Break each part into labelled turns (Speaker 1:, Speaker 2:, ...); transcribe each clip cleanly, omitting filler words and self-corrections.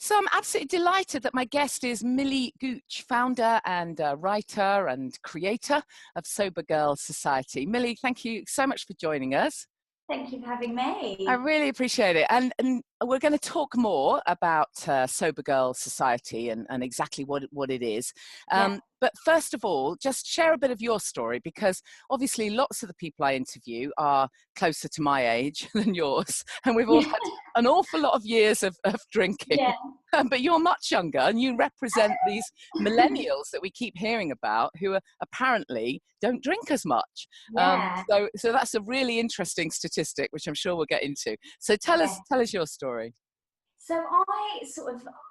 Speaker 1: So I'm absolutely delighted that my guest is Millie Gooch, founder and writer and creator of Sobergirlsociety. Millie, thank you so much for joining us.
Speaker 2: Thank you for having
Speaker 1: I
Speaker 2: me.
Speaker 1: really appreciate it. And we're going to talk more about Sobergirlsociety and exactly what it is.
Speaker 2: Yeah.
Speaker 1: But first of all, just share a bit of your story, because obviously lots of the people I interview are closer to my age than yours. And we've all had an awful lot of years of drinking.
Speaker 2: Yeah.
Speaker 1: But you're much younger, and you represent these millennials that we keep hearing about, who are apparently don't drink as much.
Speaker 2: Yeah.
Speaker 1: So that's a really interesting statistic, which I'm sure we'll get into. So tell us your story.
Speaker 2: So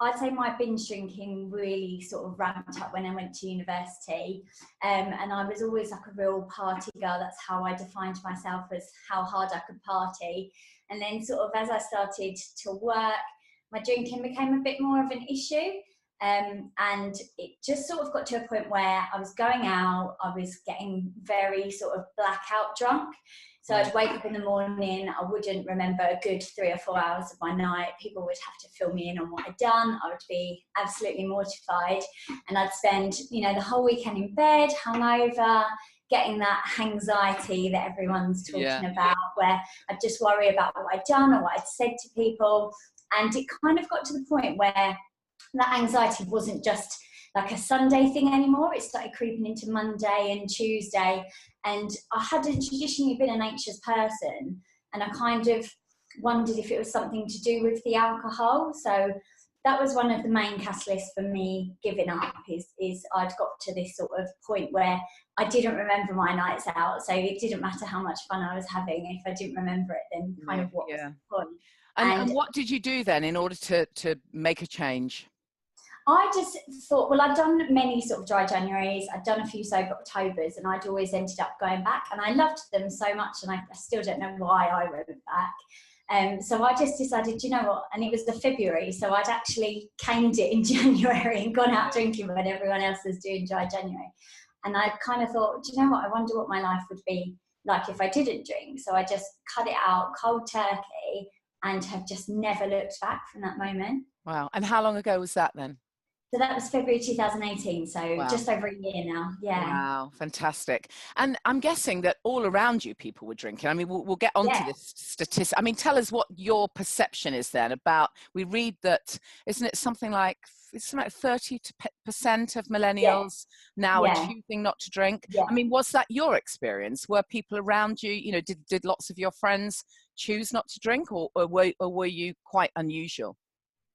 Speaker 2: I'd say my binge drinking really sort of ramped up when I went to university. And I was always like a real party girl. That's how I defined myself, as how hard I could party. And then sort of as I started to work, my drinking became a bit more of an issue. And it just sort of got to a point where I was going out, I was getting very sort of blackout drunk. So I'd wake up in the morning, I wouldn't remember a good 3 or 4 hours of my night. People would have to fill me in on what I'd done. I would be absolutely mortified. And I'd spend, the whole weekend in bed, hungover, getting that anxiety that everyone's talking about, where I'd just worry about what I'd done or what I'd said to people. And it kind of got to the point where that anxiety wasn't just like a Sunday thing anymore. It started creeping into Monday and Tuesday. And I hadn't traditionally been an anxious person. And I kind of wondered if it was something to do with the alcohol. So that was one of the main catalysts for me giving up, is I'd got to this sort of point where I didn't remember my nights out. So it didn't matter how much fun I was having. If I didn't remember it, then kind of what was the point?
Speaker 1: And what did you do then in order to make a change?
Speaker 2: I just thought, well, I'd done many sort of dry Januaries, I'd done a few sober Octobers, and I'd always ended up going back, and I loved them so much, and I still don't know why I went back. So I just decided, you know what, and it was the February, so I'd actually caned it in January and gone out drinking when everyone else was doing dry January. And I kind of thought, do you know what, I wonder what my life would be like if I didn't drink. So I just cut it out, cold turkey, and have just never looked back from that moment.
Speaker 1: Wow. And how long ago was that then?
Speaker 2: So that was February 2018, so just over a year now. Yeah.
Speaker 1: Wow, fantastic. And I'm guessing that all around you people were drinking. I mean, we'll get onto this statistic. I mean, tell us what your perception is then about, we read that, isn't it something like 30% of millennials now are choosing not to drink? I mean, was that your experience? Were people around you, did lots of your friends choose not to drink, or were you quite unusual?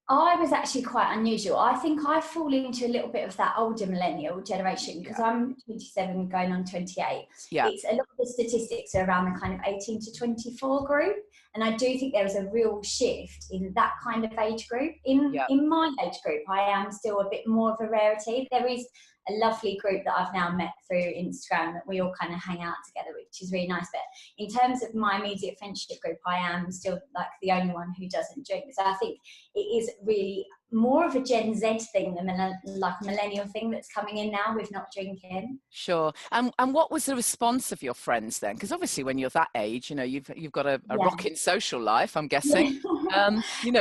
Speaker 2: I was actually quite unusual. I think I fall into a little bit of that older millennial generation, because I'm 27 going on 28. It's a lot of the statistics are around the kind of 18 to 24 group. And I do think there is a real shift in that kind of age group. In my age group, I am still a bit more of a rarity. There is a lovely group that I've now met through Instagram that we all kind of hang out together, which is really nice. But in terms of my immediate friendship group, I am still like the only one who doesn't drink. So I think it is really more of a Gen Z thing than like a millennial thing that's coming in now with not drinking.
Speaker 1: Sure. And what was the response of your friends then? Because obviously when you're that age, you've got a rocking social life, I'm guessing.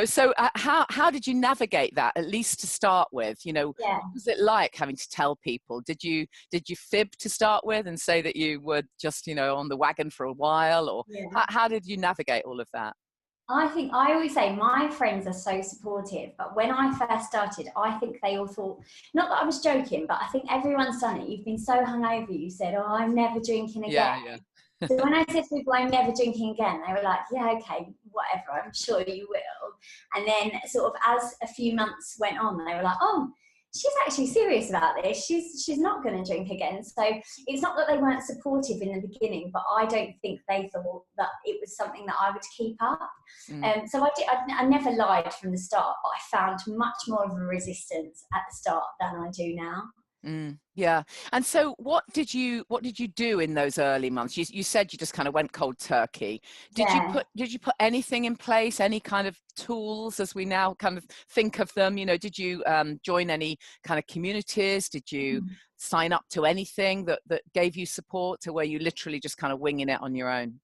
Speaker 1: So how did you navigate that, at least to start with? What was it like having to tell people? Did you fib to start with and say that you were just, on the wagon for a while, or how did you navigate all of that?
Speaker 2: I think I always say my friends are so supportive, but when I first started, I think they all thought, not that I was joking, but I think everyone's done it. You've been so hungover, you said, oh, I'm never drinking again. So when I said to people, I'm never drinking again, they were like, yeah, okay, whatever, I'm sure you will. And then sort of as a few months went on, they were like, oh, she's actually serious about this. She's not going to drink again. So it's not that they weren't supportive in the beginning, but I don't think they thought that it was something that I would keep up. So I never lied from the start, but I found much more of a resistance at the start than I do now.
Speaker 1: And so what did you do in those early months? You said you just kind of went cold turkey. Did you put anything in place, any kind of tools as we now kind of think of them? Did you join any kind of communities? Did you sign up to anything that gave you support, to where you literally just kind of winging it on your own?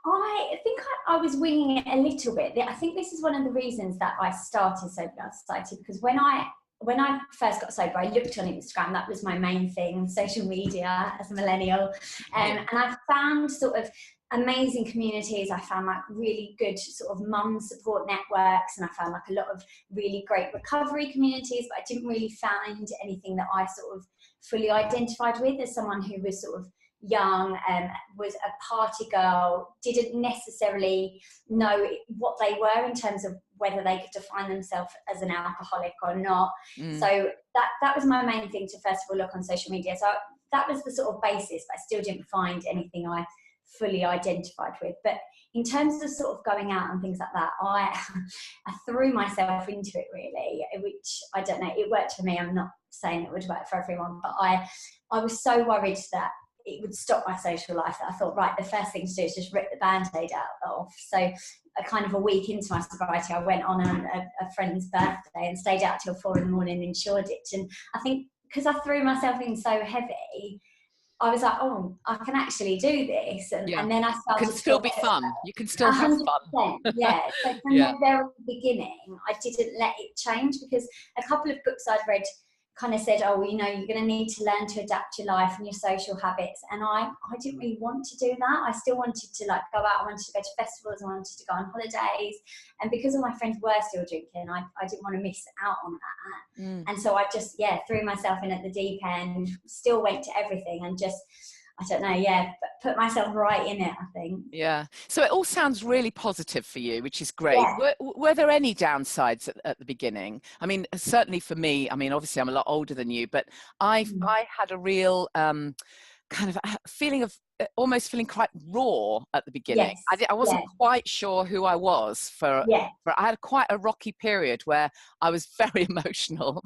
Speaker 2: I think I was winging it a little bit. I think this is one of the reasons that I started Sobergirlsociety, because when I first got sober, I looked on Instagram. That was my main thing, social media as a millennial. And I found sort of amazing communities. I found like really good sort of mum support networks, and I found like a lot of really great recovery communities, but I didn't really find anything that I sort of fully identified with as someone who was sort of young and was a party girl, didn't necessarily know what they were in terms of whether they could define themselves as an alcoholic or not. So that was my main thing to first of all look on social media. So that was the sort of basis, but I still didn't find anything I fully identified with. But in terms of sort of going out and things like that, I threw myself into it really, which I don't know, it worked for me. I'm not saying it would work for everyone, but I was so worried that it would stop my social life that I thought, right, the first thing to do is just rip the band-aid off. So kind of a week into my sobriety, I went on a friend's birthday and stayed out till 4 a.m. in Shoreditch. And I think because I threw myself in so heavy, I was like, oh, I can actually do this. And then I started.
Speaker 1: It can still be fun. You can still have fun.
Speaker 2: Yeah. So from the very beginning, I didn't let it change, because a couple of books I'd read kind of said, oh, you know, you're going to need to learn to adapt your life and your social habits. And I didn't really want to do that. I still wanted to like go out. I wanted to go to festivals. I wanted to go on holidays. And because all my friends were still drinking, I didn't want to miss out on that. And so I just, threw myself in at the deep end, still went to everything and just, I don't know, put myself right in it, I think.
Speaker 1: Yeah. So it all sounds really positive for you, which is great. Yeah. Were there any downsides at the beginning? I mean, certainly for me, I mean, obviously I'm a lot older than you, but I had a real kind of feeling of almost feeling quite raw at the beginning. I wasn't quite sure who I was for I had quite a rocky period where I was very emotional,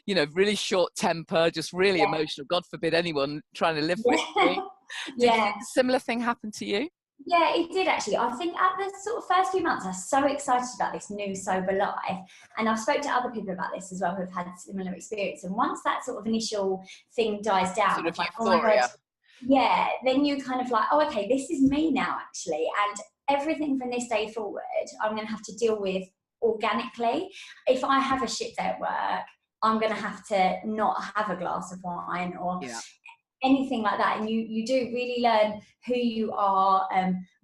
Speaker 1: you know, really short temper, just really emotional. God forbid anyone trying to live with me. Did a similar thing happen to you?
Speaker 2: Yeah, it did actually. I think at the sort of first few months, I was so excited about this new sober life. And I've spoke to other people about this as well who've had similar experience. And once that sort of initial thing dies down,
Speaker 1: sort of
Speaker 2: like,
Speaker 1: euphoria.
Speaker 2: oh my God, then you kind of like, oh, okay, this is me now actually. And everything from this day forward, I'm going to have to deal with organically. If I have a shit day at work, I'm going to have to not have a glass of wine or anything like that. And you do really learn who you are,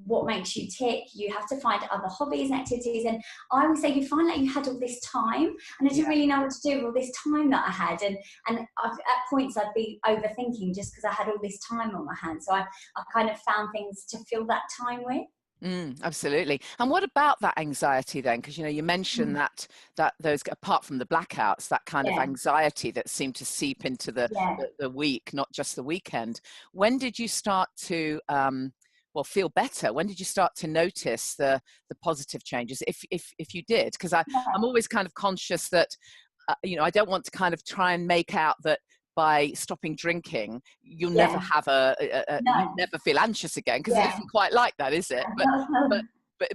Speaker 2: what makes you tick. You have to find other hobbies and activities. And I would say you find like you had all this time, and I didn't really know what to do with all this time that I had. And at points I'd be overthinking just because I had all this time on my hands. So I kind of found things to fill that time with.
Speaker 1: Absolutely. And what about that anxiety then? Because, you know, you mentioned that those, apart from the blackouts, that kind of anxiety that seemed to seep into the week, not just the weekend. When did you start to feel better? When did you start to notice the positive changes, if you did? Because I'm always kind of conscious that you know, I don't want to kind of try and make out that by stopping drinking, you'll never have you never feel anxious again, because it isn't quite like that, is it?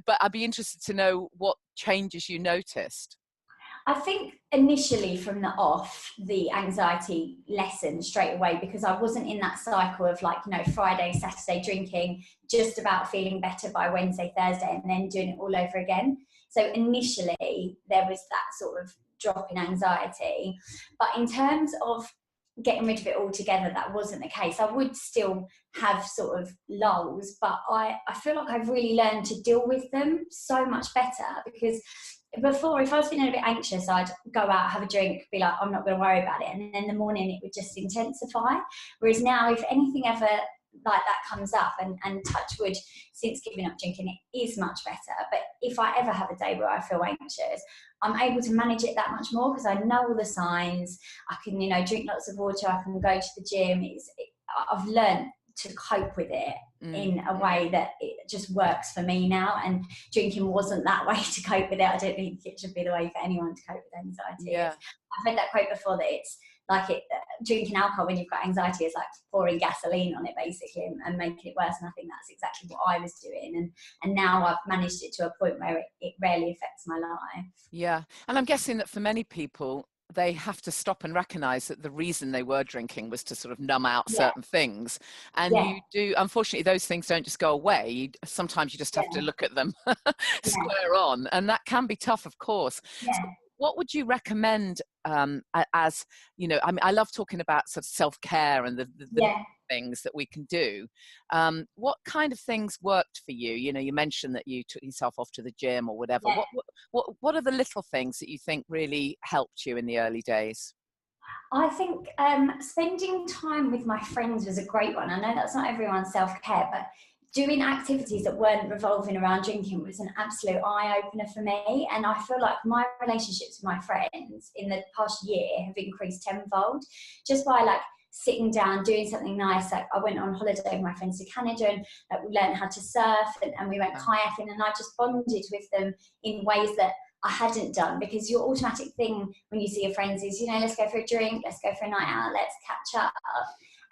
Speaker 1: But I'd be interested to know what changes you noticed.
Speaker 2: I think initially from the off, the anxiety lessened straight away, because I wasn't in that cycle of like, you know, Friday, Saturday drinking, just about feeling better by Wednesday, Thursday, and then doing it all over again. So initially there was that sort of drop in anxiety. But in terms of getting rid of it altogether, that wasn't the case. I would still have sort of lulls, but I feel like I've really learned to deal with them so much better, because before, if I was feeling a bit anxious, I'd go out, have a drink, be like, I'm not going to worry about it, and then in the morning it would just intensify. Whereas now, if anything ever like that comes up, and touch wood, since giving up drinking, it is much better. But if I ever have a day where I feel anxious, I'm able to manage it that much more, because I know all the signs. I can, you know, drink lots of water, I can go to the gym. I've learned to cope with it in a way that it just works for me now, and drinking wasn't that way to cope with it. I don't think it should be the way for anyone to cope with anxiety. I've heard that quote before, that it's like drinking alcohol when you've got anxiety is like pouring gasoline on it basically, and making it worse. And I think that's exactly what I was doing, and now I've managed it to a point where it rarely affects my life.
Speaker 1: Yeah. And I'm guessing that for many people, they have to stop and recognize that the reason they were drinking was to sort of numb out
Speaker 2: Yeah.
Speaker 1: certain things. And
Speaker 2: Yeah.
Speaker 1: you do, unfortunately, those things don't just go away. Sometimes you just have to look at them square on, and that can be tough, of course.
Speaker 2: Yeah.
Speaker 1: So what would you recommend as, you know, I mean, I love talking about sort of self-care and the things that we can do. What kind of things worked for you? You know, you mentioned that you took yourself off to the gym or whatever.
Speaker 2: Yeah.
Speaker 1: What are the little things that you think really helped you in the early days?
Speaker 2: I think spending time with my friends was a great one. I know that's not everyone's self-care, but doing activities that weren't revolving around drinking was an absolute eye-opener for me. And I feel like my relationships with my friends in the past year have increased tenfold just by like sitting down, doing something nice. Like I went on holiday with my friends to Canada, and like, we learned how to surf, and we went kayaking, and I just bonded with them in ways that I hadn't done, because your automatic thing when you see your friends is, you know, let's go for a drink, let's go for a night out, let's catch up.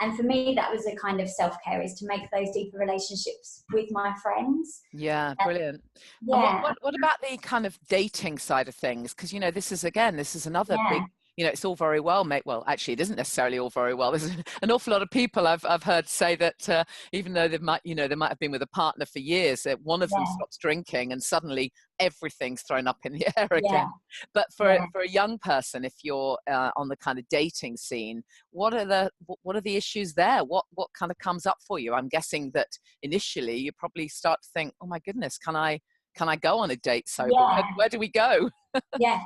Speaker 2: And for me, that was a kind of self-care, is to make those deeper relationships with my friends.
Speaker 1: Yeah, brilliant.
Speaker 2: Yeah.
Speaker 1: And what about the kind of dating side of things? Because, you know, this is another big, you know, it's all very well, mate. Well, actually, it isn't necessarily all very well. There's an awful lot of people I've heard say that even though they might have been with a partner for years, that one of them stops drinking and suddenly everything's thrown up in the air again. But for a young person, if you're on the kind of dating scene, what are the issues there? What kind of comes up for you? I'm guessing that initially you probably start to think, oh my goodness, can I go on a date sober? Where do we go?
Speaker 2: Yeah.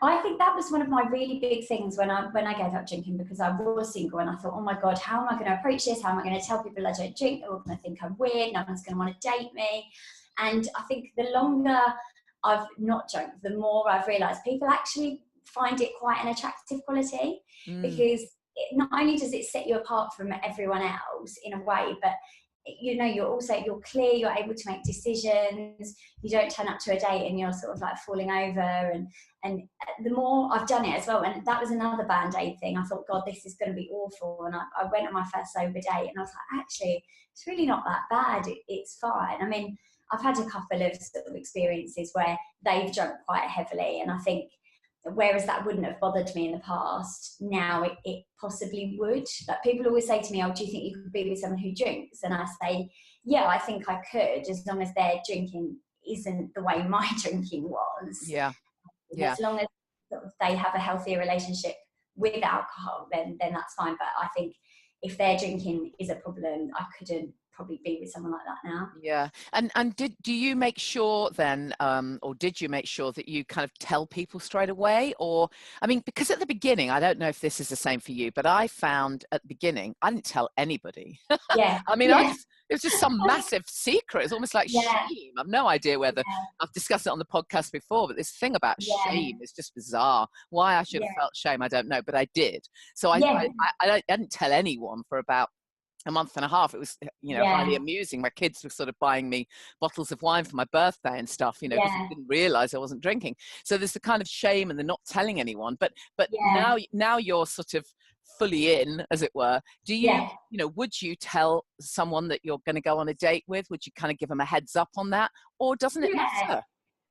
Speaker 2: I think that was one of my really big things when I gave up drinking, because I was single, and I thought, oh my God, how am I going to approach this? How am I going to tell people I don't drink? They're all going to think I'm weird. No one's going to want to date me. And I think the longer I've not drunk, the more I've realised people actually find it quite an attractive quality, because not only does it set you apart from everyone else in a way, but you know, you're clear, you're able to make decisions, you don't turn up to a date and you're sort of like falling over, and the more I've done it as well, and that was another band-aid thing. I thought, God, this is going to be awful, and I went on my first sober date, and I was like, actually, it's really not that bad, it's fine. I mean, I've had a couple of sort of experiences where they've drunk quite heavily, and I think whereas that wouldn't have bothered me in the past, now it possibly would. Like, people always say to me, oh, do you think you could be with someone who drinks? And I say, yeah, I think I could, as long as their drinking isn't the way my drinking was.
Speaker 1: Yeah.
Speaker 2: As long as sort of they have a healthier relationship with alcohol, then that's fine. But I think if their drinking is a problem, I couldn't probably be with someone like that now.
Speaker 1: Yeah. And do you make sure then, or did you make sure that you kind of tell people straight away? Or, I mean, because at the beginning, I don't know if this is the same for you, but I found at the beginning, I didn't tell anybody.
Speaker 2: Yeah.
Speaker 1: I mean, it was just some massive secret. It's almost like shame. I've no idea whether I've discussed it on the podcast before, but this thing about shame is just bizarre. Why I should have felt shame, I don't know, but I did. So I didn't tell anyone for about a month and a half. It was, you know, highly amusing. My kids were sort of buying me bottles of wine for my birthday and stuff, you know, because they didn't realize I wasn't drinking. So there's the kind of shame and the not telling anyone. But now you're sort of fully in, as it were. Do you, you know, would you tell someone that you're going to go on a date with? Would you kind of give them a heads up on that? Or doesn't it matter?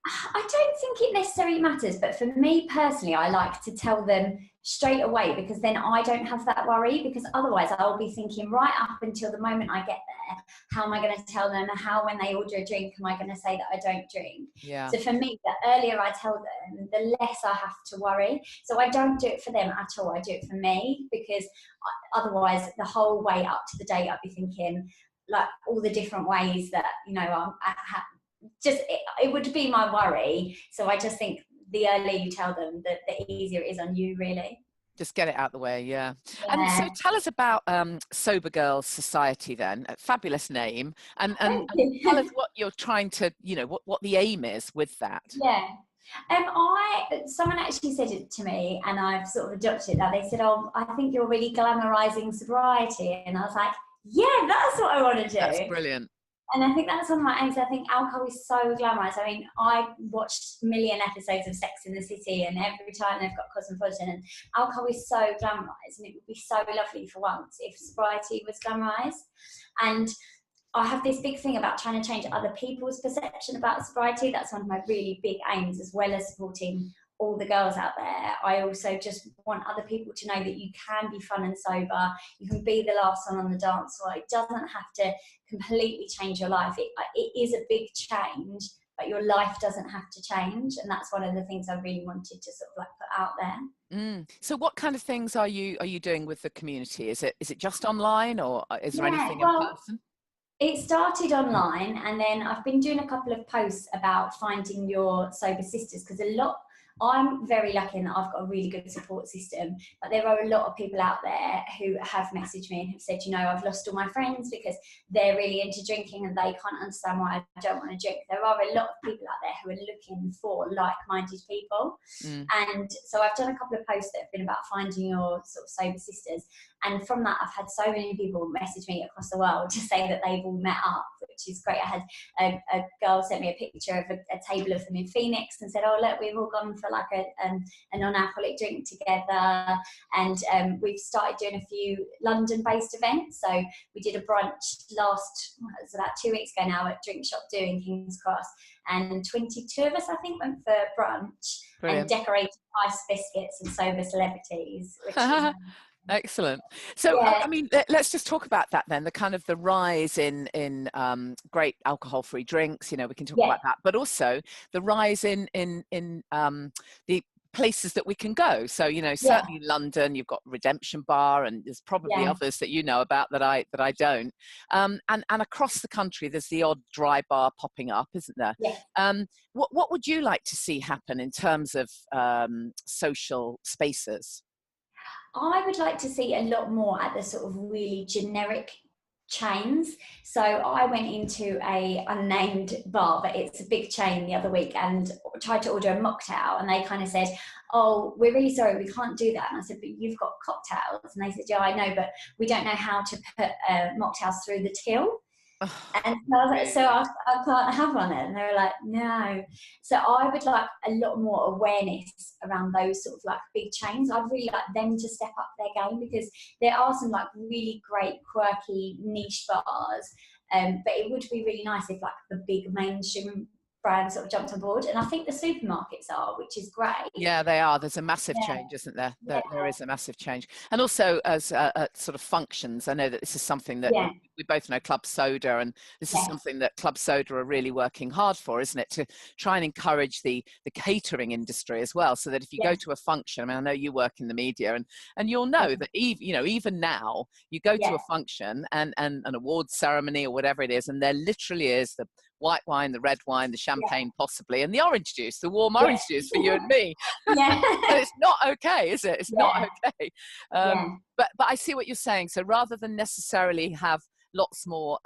Speaker 2: I don't think it necessarily matters, but for me personally, I like to tell them straight away, because then I don't have that worry, because otherwise I'll be thinking right up until the moment I get there, how am I going to tell them? How, when they order a drink, am I going to say that I don't drink?
Speaker 1: Yeah.
Speaker 2: So for me, the earlier I tell them, the less I have to worry. So I don't do it for them at all. I do it for me, because otherwise the whole way up to the date, I'd be thinking like all the different ways that, you know, it would be my worry. So I just think the earlier you tell them, the easier it is on you, really.
Speaker 1: Just get it out the way, yeah. And so tell us about Sobergirlsociety then. A fabulous name. And tell us what you're trying to, you know, what the aim is with that.
Speaker 2: Yeah. Someone actually said it to me, and I've sort of adopted that. They said, oh, I think you're really glamorizing sobriety. And I was like, yeah, that's what I want to do.
Speaker 1: That's brilliant.
Speaker 2: And I think that's one of my aims. I think alcohol is so glamorised. I mean, I watched a million episodes of Sex and the City, and every time they've got Cosmopolitan, and alcohol is so glamorised, and it would be so lovely for once if sobriety was glamorised. And I have this big thing about trying to change other people's perception about sobriety. That's one of my really big aims, as well as supporting all the girls out there, I also just want other people to know that you can be fun and sober. You can be the last one on the dance floor. It doesn't have to completely change your life. It is a big change, but your life doesn't have to change. And that's one of the things I really wanted to sort of like put out there.
Speaker 1: So what kind of things are you doing with the community? Is it just online, or is there anything in
Speaker 2: Well,
Speaker 1: person?
Speaker 2: it started online, and then I've been doing a couple of posts about finding your sober sisters, because I'm very lucky in that I've got a really good support system, but there are a lot of people out there who have messaged me and have said, I've lost all my friends because they're really into drinking and they can't understand why I don't want to drink. There are a lot of people out there who are looking for like-minded people. And so I've done a couple of posts that have been about finding your sort of sober sisters. And from that, I've had so many people message me across the world to say that they've all met up, which is great. I had a girl sent me a picture of a table of them in Phoenix and said, oh, look, we've all gone for like a non-alcoholic drink together. And we've started doing a few London-based events. So we did a brunch it was about 2 weeks ago now at Drink Shop 2 in King's Cross. And 22 of us, I think, went for brunch. Brilliant. And decorated ice biscuits and sober celebrities, which is
Speaker 1: excellent. So, I mean, let's just talk about that then. The rise in great alcohol-free drinks. We can talk about that, but also the rise in the places that we can go. So, certainly in London, you've got Redemption Bar, and there's probably others that you know about that I don't. And across the country, there's the odd dry bar popping up, isn't there?
Speaker 2: Yeah.
Speaker 1: What would you like to see happen in terms of social spaces?
Speaker 2: I would like to see a lot more at the sort of really generic chains. So I went into a unnamed bar, but it's a big chain, the other week, and tried to order a mocktail, and they kind of said, oh, we're really sorry, we can't do that. And I said, but you've got cocktails. And they said, yeah, I know, but we don't know how to put mocktails through the till. And so I was like, so I can't have one then? And they were like, no. So I would like a lot more awareness around those sort of like big chains. I'd really like them to step up their game, because there are some like really great quirky niche bars, but it would be really nice if like the big mainstream brands sort of jumped on board. And I think the supermarkets are, which is great.
Speaker 1: Yeah, they are. There's a massive change, isn't there? There is a massive change. And also as sort of functions, I know that this is something that we both know, Club Soda, and this is something that Club Soda are really working hard for, isn't it? To try and encourage the catering industry as well, so that if you go to a function, I mean, I know you work in the media, and you'll know that even now you go to a function and an awards ceremony or whatever it is, and there literally is the white wine, the red wine, the champagne possibly, and the orange juice, the warm orange juice for you and me. But it's not okay, is it? It's not okay. But I see what you're saying. So rather than necessarily have lots more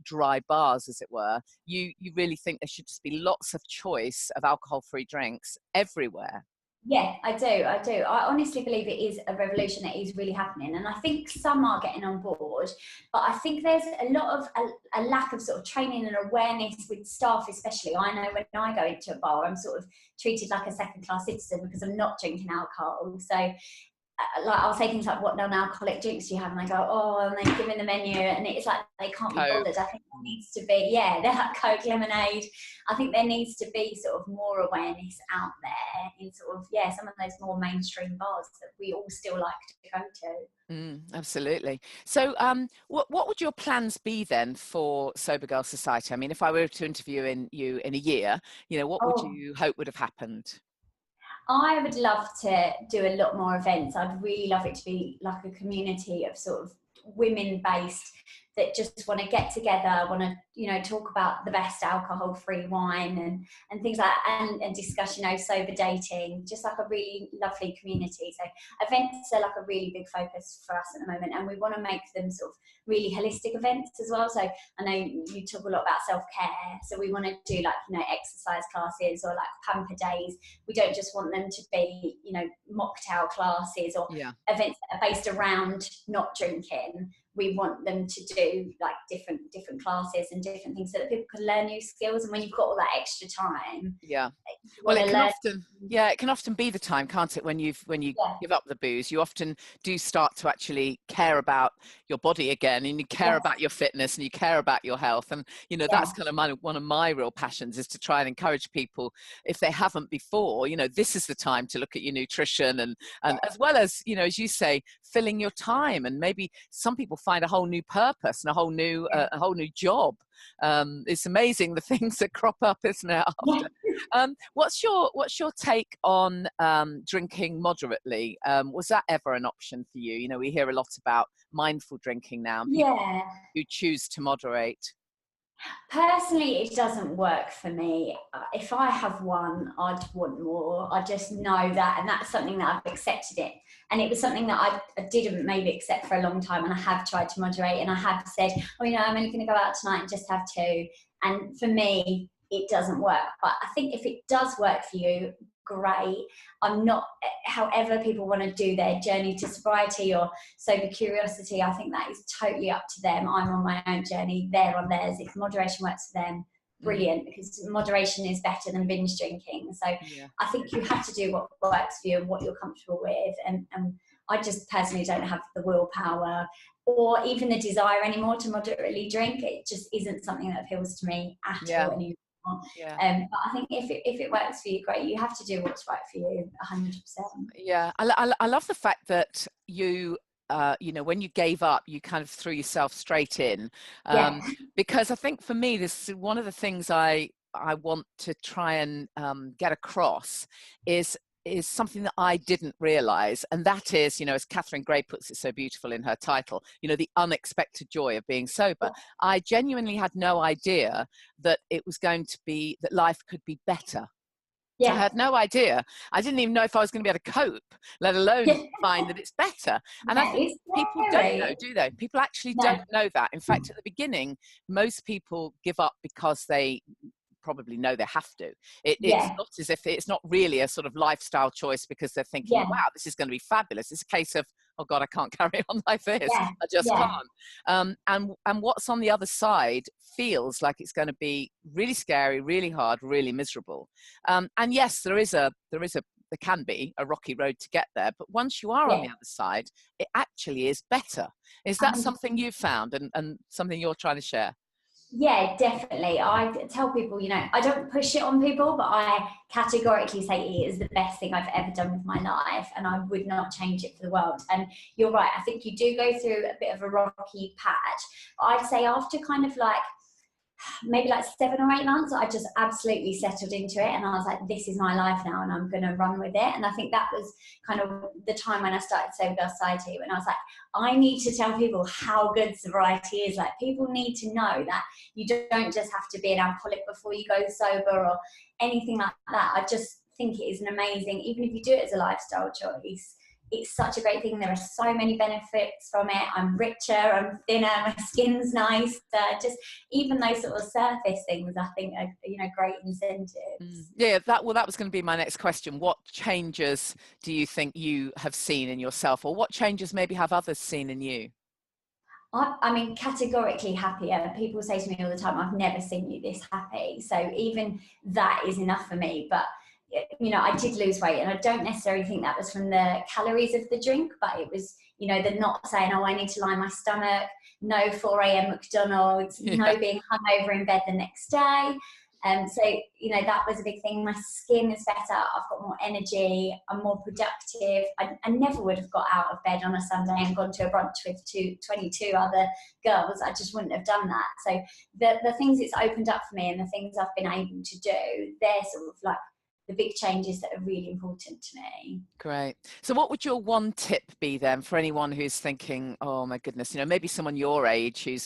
Speaker 1: dry bars, as it were, you really think there should just be lots of choice of alcohol-free drinks everywhere.
Speaker 2: Yeah, I do. I honestly believe it is a revolution that is really happening. And I think some are getting on board, but I think there's a lot of a lack of sort of training and awareness with staff, especially. I know when I go into a bar, I'm sort of treated like a second-class citizen because I'm not drinking alcohol. So like I'll say things like, what non-alcoholic drinks do you have? And I go, oh, and they give me the menu, and it's like they can't be bothered. I think there needs to be, they're like Coke, lemonade. I think there needs to be sort of more awareness out there in sort of, some of those more mainstream bars that we all still like to go to.
Speaker 1: Absolutely. So what would your plans be then for Sobergirlsociety? I mean, if I were to interview you in a year, what would you hope would have happened?
Speaker 2: I would love to do a lot more events. I'd really love it to be like a community of sort of women-based that just want to get together, want to, talk about the best alcohol-free wine and things like that, and discuss, sober dating, just like a really lovely community. So events are like a really big focus for us at the moment, and we want to make them sort of really holistic events as well. So I know you talk a lot about self-care, so we want to do like, exercise classes or like pamper days. We don't just want them to be, mocktail classes or events that are based around not drinking. we want them to do like different classes and different things so that people can learn new skills. And when you've got all that extra time,
Speaker 1: yeah,
Speaker 2: you
Speaker 1: well,
Speaker 2: want to learn.
Speaker 1: it can often be the time, can't it, when you give up the booze, you often do start to actually care about your body again, and you care about your fitness, and you care about your health. And you know, that's kind of one of my real passions, is to try and encourage people, if they haven't before, you know, this is the time to look at your nutrition, and as well as, you know, as you say, filling your time. And maybe some people find a whole new purpose and a whole new job. It's amazing the things that crop up, isn't it, after? What's your take on drinking moderately? Was that ever an option for you? You know, we hear a lot about mindful drinking now, and people who choose to moderate.
Speaker 2: Personally, it doesn't work for me. If I have one, I'd want more. I just know that, and that's something that I've accepted it. And it was something that I didn't maybe accept for a long time, and I have tried to moderate, and I have said, oh, you know, I'm only going to go out tonight and just have 2. And for me, it doesn't work. But I think if it does work for you, great. I'm not, however people want to do their journey to sobriety or sober curiosity, I think that is totally up to them. I'm on my own journey, they're on theirs. If moderation works for them, brilliant, because moderation is better than binge drinking. So I think you have to do what works for you and what you're comfortable with. And I just personally don't have the willpower or even the desire anymore to moderately drink. It just isn't something that appeals to me at all anymore. But I think if it works for you, great. You have to do what's right for you, 100%.
Speaker 1: Yeah, I love the fact that you know, when you gave up, you kind of threw yourself straight in, because I think for me, this is one of the things I want to try and get across is something that I didn't realize. And that is, you know, as Catherine Gray puts it so beautiful in her title, you know, the unexpected joy of being sober. I genuinely had no idea that it was going to be, that life could be better. I had no idea. I didn't even know if I was going to be able to cope, let alone find that it's better. And I think people don't know, do they? People actually don't know that. In fact, at the beginning, most people give up because they probably know they have to. It's not as if it's not really a sort of lifestyle choice because they're thinking, wow, this is going to be fabulous. It's a case of, oh God, I can't carry on like this. I just can't. And what's on the other side feels like it's going to be really scary, really hard, really miserable. And yes, there can be a rocky road to get there, but once you are on the other side, it actually is better. Is that something you've found and something you're trying to share?
Speaker 2: Yeah, definitely. I tell people, you know, I don't push it on people, but I categorically say it is the best thing I've ever done with my life, and I would not change it for the world. And you're right, I think you do go through a bit of a rocky patch. I'd say after kind of like maybe like 7 or 8 months, I just absolutely settled into it, and I was like, this is my life now, and I'm going to run with it. And I think that was kind of the time when I started Sobergirlsociety, when I was like, I need to tell people how good sobriety is. Like, people need to know that you don't just have to be an alcoholic before you go sober or anything like that. I just think it is an amazing, even if you do it as a lifestyle choice, it's such a great thing. There are so many benefits from it. I'm richer, I'm thinner, my skin's nicer. Just even those sort of surface things, I think, are, you know, great incentives.
Speaker 1: Yeah, that was going to be my next question. What changes do you think you have seen in yourself, or what changes maybe have others seen in you?
Speaker 2: I mean, categorically happier. People say to me all the time, I've never seen you this happy. So even that is enough for me. But you know, I did lose weight, and I don't necessarily think that was from the calories of the drink, but it was, you know, the not saying, oh, I need to line my stomach, no 4 a.m. McDonald's, no being hungover in bed the next day. So, you know, that was a big thing. My skin is better. I've got more energy. I'm more productive. I never would have got out of bed on a Sunday and gone to a brunch with 22 other girls. I just wouldn't have done that. So the things it's opened up for me and the things I've been able to do, they're sort of like the big changes that are really important to me.
Speaker 1: Great. So what would your one tip be then for anyone who's thinking, oh my goodness, you know, maybe someone your age who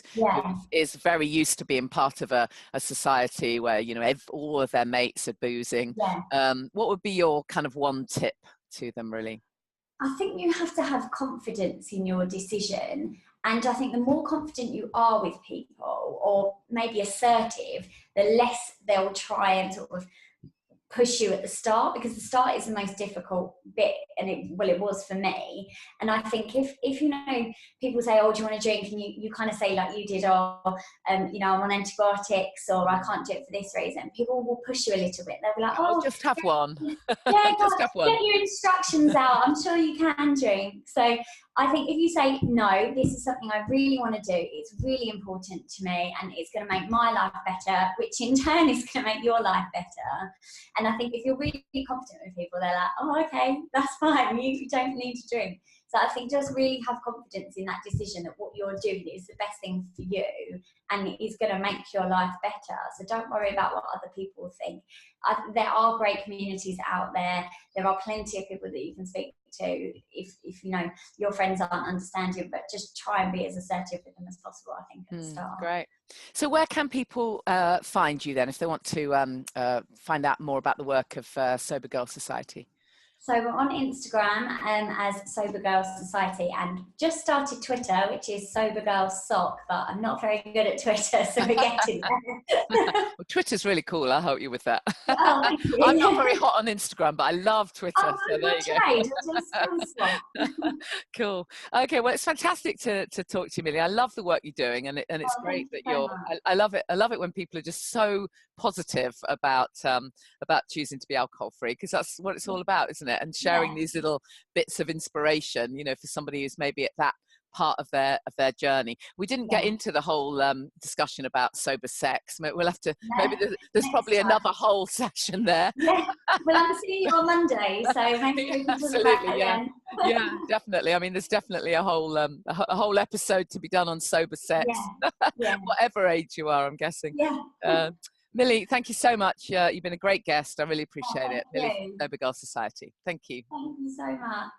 Speaker 1: is very used to being part of a society where, you know, all of their mates are boozing. What would be your kind of one tip to them, really?
Speaker 2: I think you have to have confidence in your decision. And I think the more confident you are with people, or maybe assertive, the less they'll try and sort of push you at the start, because the start is the most difficult bit, and it was for me. And I think if you know, people say, oh, do you want to drink, and you kind of say like you did, oh, you know, I'm on antibiotics, or I can't do it for this reason, people will push you a little bit. They'll be like,
Speaker 1: I'll
Speaker 2: oh,
Speaker 1: just have one.
Speaker 2: yeah,
Speaker 1: Just have one.
Speaker 2: get your instructions out, I'm sure you can drink. So I think if you say, no, this is something I really want to do, it's really important to me, and it's going to make my life better, which in turn is going to make your life better. And I think if you're really confident with people, they're like, oh, okay, that's fine, you don't need to drink. So I think just really have confidence in that decision, that what you're doing is the best thing for you and it is going to make your life better. So don't worry about what other people think. There are great communities out there. There are plenty of people that you can speak to if you know your friends aren't understanding, but just try and be as assertive with them as possible, I think, at the start.
Speaker 1: Great. So where can people find you then if they want to find out more about the work of Sober Girls Society?
Speaker 2: So we're on Instagram as Sober Girls Society, and just started Twitter, which is Sober Girls Soc, but I'm not very good at Twitter, so we're getting there.
Speaker 1: Well, Twitter's really cool. I'll help you with that.
Speaker 2: Oh, thank you.
Speaker 1: I'm not very hot on Instagram, but I love Twitter.
Speaker 2: Oh,
Speaker 1: so there you go. Cool. Okay, well, it's fantastic to talk to you, Millie. I love the work you're doing, and it's great that I love it. I love it when people are just so positive about choosing to be alcohol free, because that's what it's all about, isn't it? And sharing these little bits of inspiration, you know, for somebody who's maybe at that part of their journey. We didn't get into the whole discussion about sober sex. We'll have to, maybe there's probably another whole session there.
Speaker 2: Yeah, well, I'm seeing you on Monday, so maybe we can talk about it then.
Speaker 1: Yeah, definitely. I mean, there's definitely a whole episode to be done on sober sex, whatever age you are, I'm guessing. Millie, thank you so much. You've been a great guest. I really appreciate it. Millie from Sober Girls Society. Thank you.
Speaker 2: Thank you so much.